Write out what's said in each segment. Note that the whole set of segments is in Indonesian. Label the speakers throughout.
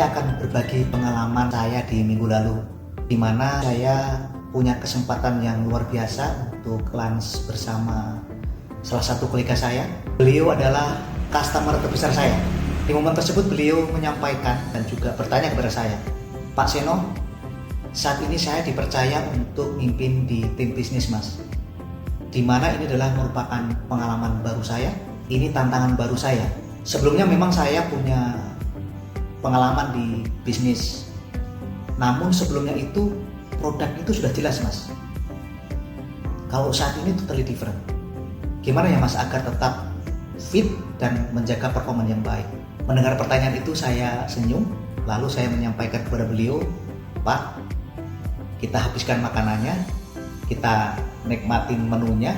Speaker 1: Saya akan berbagi pengalaman saya di minggu lalu, di mana saya punya kesempatan yang luar biasa untuk lunch bersama salah satu kolega saya. Beliau adalah customer terbesar saya. Di momen tersebut beliau menyampaikan dan juga bertanya kepada saya, "Pak Seno, saat ini saya dipercaya untuk mimpin di tim bisnis Mas. Di mana ini adalah merupakan pengalaman baru saya, ini tantangan baru saya. Sebelumnya memang saya punya pengalaman di bisnis, namun sebelumnya itu produk itu sudah jelas Mas. Kalau saat ini totally different. Gimana ya Mas agar tetap fit dan menjaga performa yang baik?" Mendengar pertanyaan itu saya senyum, lalu saya menyampaikan kepada beliau, "Pak, kita habiskan makanannya, kita nikmatin menunya,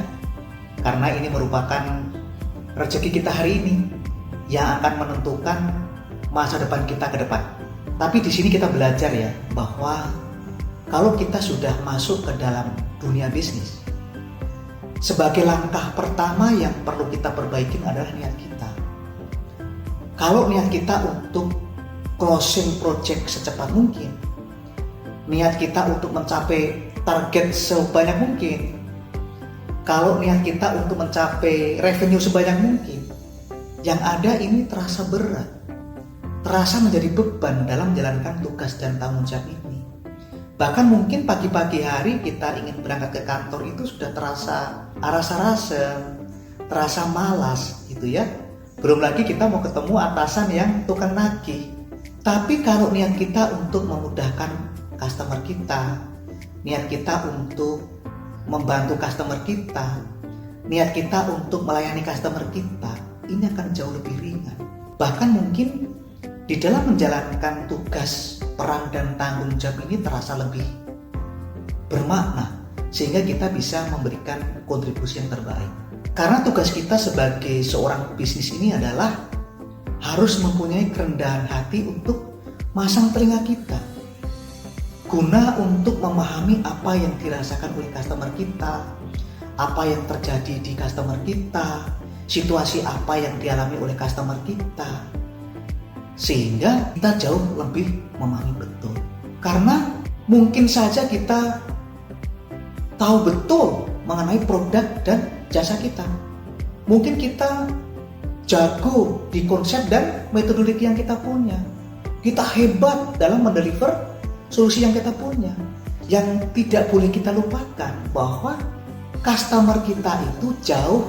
Speaker 1: karena ini merupakan rezeki kita hari ini yang akan menentukan masa depan kita ke depan." Tapi di sini kita belajar ya, bahwa kalau kita sudah masuk ke dalam dunia bisnis, sebagai langkah pertama yang perlu kita perbaiki adalah niat kita. Kalau niat kita untuk closing project secepat mungkin, niat kita untuk mencapai target sebanyak mungkin, kalau niat kita untuk mencapai revenue sebanyak mungkin, yang ada ini terasa berat, terasa menjadi beban dalam menjalankan tugas dan tanggung jawab ini. Bahkan mungkin pagi-pagi hari kita ingin berangkat ke kantor itu sudah terasa rasa-rasa, terasa malas gitu ya. Belum lagi kita mau ketemu atasan yang tukang nagih. Tapi kalau niat kita untuk memudahkan customer kita, niat kita untuk membantu customer kita, niat kita untuk melayani customer kita, ini akan jauh lebih ringan. Bahkan mungkin di dalam menjalankan tugas, peran dan tanggung jawab ini terasa lebih bermakna, sehingga kita bisa memberikan kontribusi yang terbaik. Karena tugas kita sebagai seorang bisnis ini adalah harus mempunyai kerendahan hati untuk masang telinga kita, guna untuk memahami apa yang dirasakan oleh customer kita, apa yang terjadi di customer kita, situasi apa yang dialami oleh customer kita, sehingga kita jauh lebih memahami betul. Karena mungkin saja kita tahu betul mengenai produk dan jasa kita, mungkin kita jago di konsep dan metodologi yang kita punya, kita hebat dalam mendeliver solusi yang kita punya. Yang tidak boleh kita lupakan bahwa customer kita itu jauh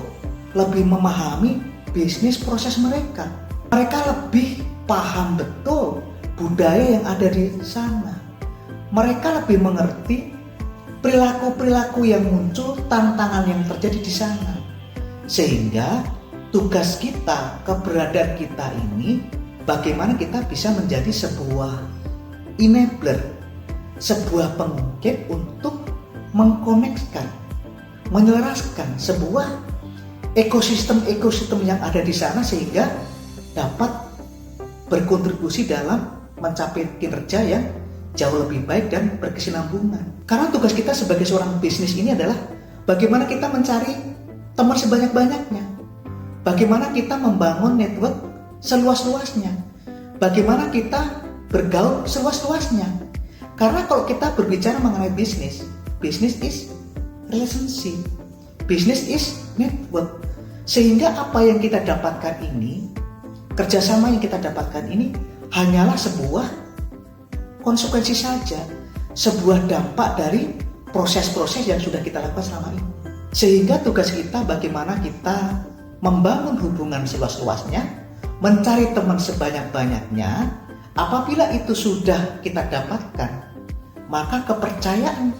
Speaker 1: lebih memahami bisnis proses mereka. Mereka lebih paham betul budaya yang ada di sana. Mereka lebih mengerti perilaku-perilaku yang muncul, tantangan yang terjadi di sana. Sehingga tugas kita, keberadaan kita ini, bagaimana kita bisa menjadi sebuah enabler, sebuah pengungkit untuk mengkoneksikan, menyelaraskan sebuah ekosistem yang ada di sana, sehingga dapat berkontribusi dalam mencapai kinerja yang jauh lebih baik dan berkesinambungan. Karena tugas kita sebagai seorang bisnis ini adalah bagaimana kita mencari teman sebanyak-banyaknya, bagaimana kita membangun network seluas-luasnya, bagaimana kita bergaul seluas-luasnya. Karena kalau kita berbicara mengenai bisnis, bisnis is relationship, bisnis is network. Sehingga apa yang kita dapatkan ini, kerjasama yang kita dapatkan ini hanyalah sebuah konsekuensi saja, sebuah dampak dari proses-proses yang sudah kita lakukan selama ini. Sehingga tugas kita bagaimana kita membangun hubungan seluas-luasnya, mencari teman sebanyak-banyaknya. Apabila itu sudah kita dapatkan, maka kepercayaan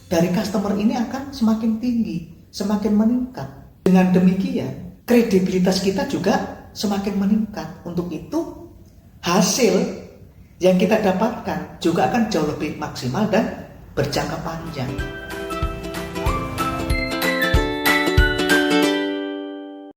Speaker 1: dari customer ini akan semakin tinggi, semakin meningkat. Dengan demikian, kredibilitas kita juga semakin meningkat. Untuk itu, hasil yang kita dapatkan juga akan jauh lebih maksimal dan berjangka panjang.